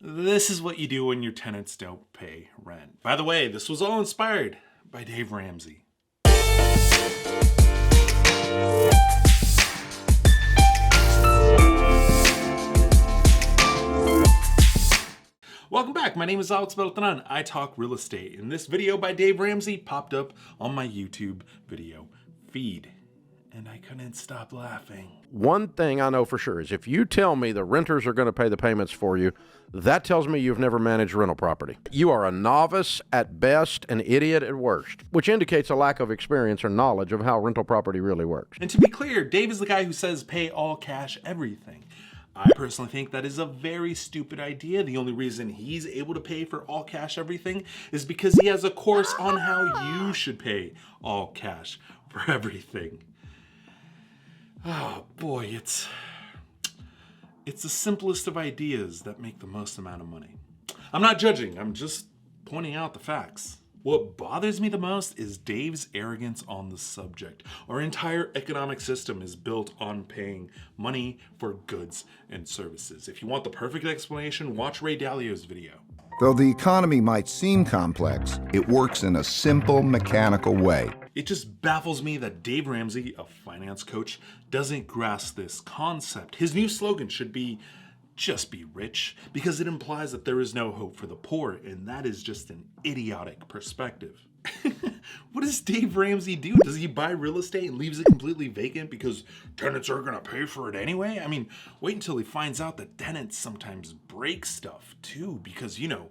This is what you do when your tenants don't pay rent. By the way, this was all inspired by Dave Ramsey. Welcome back, my name is AlexBeltran. I talk real estate, and this video by Dave Ramsey popped up on my YouTube video feed, and I couldn't stop laughing. One thing I know for sure is if you tell me the renters are going to pay the payments for you, that tells me you've never managed rental property. You are a novice at best, an idiot at worst, which indicates a lack of experience or knowledge of how rental property really works. And to be clear, Dave is the guy who says pay all cash everything. I personally think that is a very stupid idea. The only reason he's able to pay for all cash everything is because he has a course on how you should pay all cash for everything. Oh boy, it's the simplest of ideas that make the most amount of money. I'm not judging, I'm just pointing out the facts. What bothers me the most is Dave's arrogance on the subject. Our entire economic system is built on paying money for goods and services. If you want the perfect explanation, watch Ray Dalio's video. Though the economy might seem complex, it works in a simple, mechanical way. It just baffles me that Dave Ramsey, a finance coach, doesn't grasp this concept. His new slogan should be, just be rich, because it implies that there is no hope for the poor, and that is just an idiotic perspective. What does Dave Ramsey do? Does he buy real estate and leaves it completely vacant because tenants are gonna pay for it anyway? I mean, wait until he finds out that tenants sometimes break stuff too, because, you know,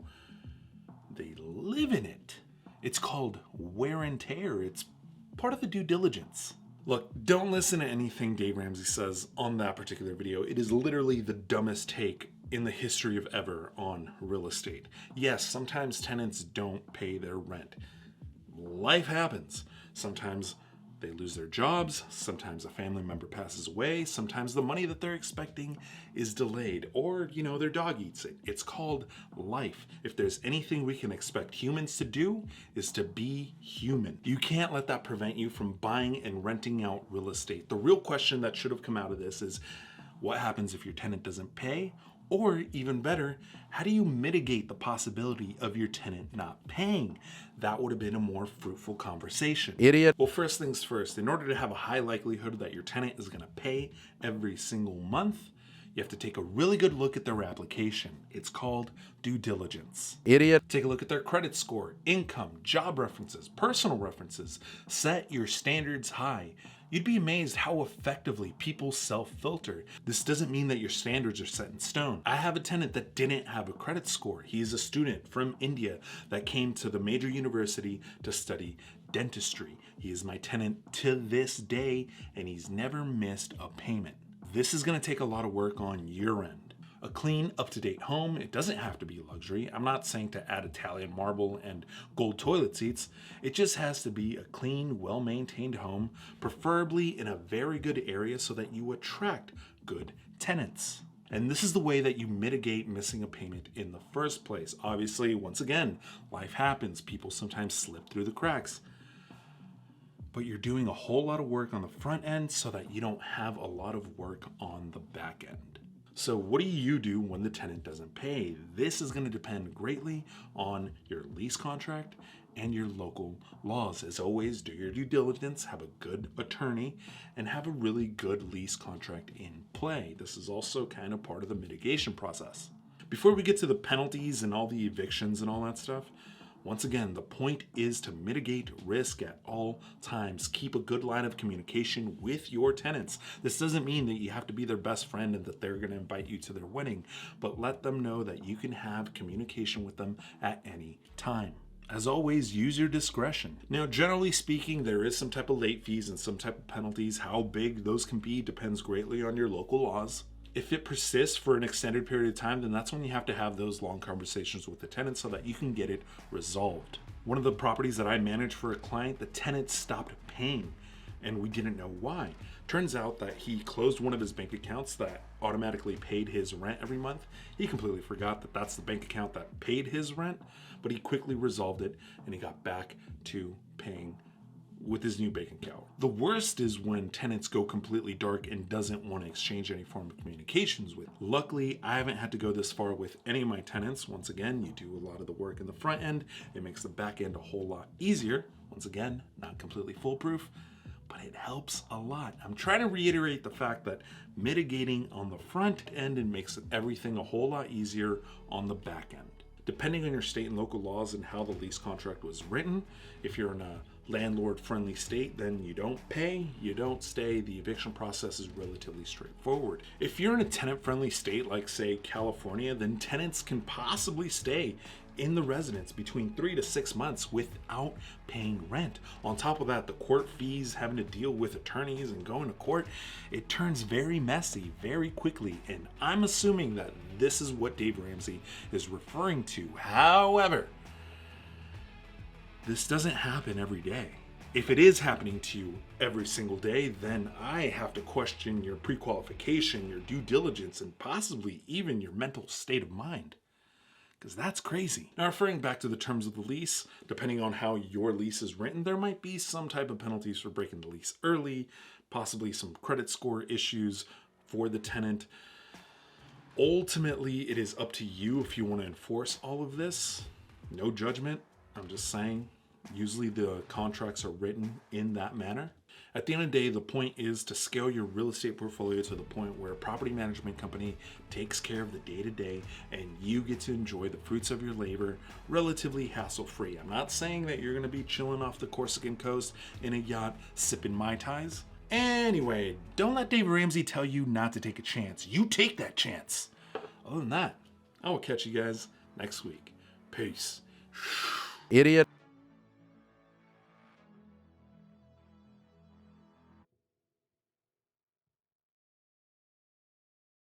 they live in it. It's called wear and tear. It's part of the due diligence. Look, don't listen to anything Dave Ramsey says on that particular video. It is literally the dumbest take in the history of ever on real estate. Yes, sometimes tenants don't pay their rent. Life happens. Sometimes they lose their jobs, sometimes a family member passes away, sometimes the money that they're expecting is delayed, or, you know, their dog eats it. It's called life. If there's anything we can expect humans to do, is to be human. You can't let that prevent you from buying and renting out real estate. The real question that should have come out of this is, what happens if your tenant doesn't pay? Or even better, how do you mitigate the possibility of your tenant not paying? That would have been a more fruitful conversation. Idiot. Well, first things first, in order to have a high likelihood that your tenant is going to pay every single month, you have to take a really good look at their application. It's called due diligence. Idiot. Take a look at their credit score, income, job references, personal references. Set your standards high. You'd be amazed how effectively people self-filter. This doesn't mean that your standards are set in stone. I have a tenant that didn't have a credit score. He is a student from India that came to the major university to study dentistry. He is my tenant to this day, and he's never missed a payment. This is gonna take a lot of work on your end. A clean, up-to-date home, it doesn't have to be luxury. I'm not saying to add Italian marble and gold toilet seats. It just has to be a clean, well-maintained home, preferably in a very good area so that you attract good tenants. And this is the way that you mitigate missing a payment in the first place. Obviously, once again, life happens. People sometimes slip through the cracks. But you're doing a whole lot of work on the front end so that you don't have a lot of work on the back end. So what do you do when the tenant doesn't pay? This is going to depend greatly on your lease contract and your local laws. As always, do your due diligence, have a good attorney, and have a really good lease contract in play. This is also kind of part of the mitigation process. Before we get to the penalties and all the evictions and all that stuff, once again, the point is to mitigate risk at all times. Keep a good line of communication with your tenants. This doesn't mean that you have to be their best friend and that they're going to invite you to their wedding, but let them know that you can have communication with them at any time. As always, use your discretion. Now, generally speaking, there is some type of late fees and some type of penalties. How big those can be depends greatly on your local laws. If it persists for an extended period of time, then that's when you have to have those long conversations with the tenant so that you can get it resolved. One of the properties that I managed for a client, the tenant stopped paying and we didn't know why. Turns out that he closed one of his bank accounts that automatically paid his rent every month. He completely forgot that that's the bank account that paid his rent, but he quickly resolved it and he got back to paying with his new bacon cow. The worst is when tenants go completely dark and doesn't want to exchange any form of communications with. Luckily, I haven't had to go this far with any of my tenants. Once again, you do a lot of the work in the front end. It makes the back end a whole lot easier. Once again, not completely foolproof, but it helps a lot. I'm trying to reiterate the fact that mitigating on the front end and makes everything a whole lot easier on the back end. Depending on your state and local laws and how the lease contract was written, if you're in a landlord-friendly state, then you don't pay, you don't stay. The eviction process is relatively straightforward. If you're in a tenant-friendly state like, say, California, then tenants can possibly stay in the residence between 3 to 6 months without paying rent. On top of that, the court fees, having to deal with attorneys and going to court, it turns very messy very quickly. And I'm assuming that this is what Dave Ramsey is referring to. However, this doesn't happen every day. If it is happening to you every single day, then I have to question your pre-qualification, your due diligence, and possibly even your mental state of mind. Because that's crazy. Now, referring back to the terms of the lease, depending on how your lease is written, there might be some type of penalties for breaking the lease early, possibly some credit score issues for the tenant. Ultimately, it is up to you if you want to enforce all of this. No judgment. I'm just saying, usually the contracts are written in that manner. At the end of the day, the point is to scale your real estate portfolio to the point where a property management company takes care of the day-to-day and you get to enjoy the fruits of your labor relatively hassle-free. I'm not saying that you're going to be chilling off the Corsican coast in a yacht sipping Mai Tais. Anyway, don't let Dave Ramsey tell you not to take a chance. You take that chance. Other than that, I will catch you guys next week. Peace. Idiot.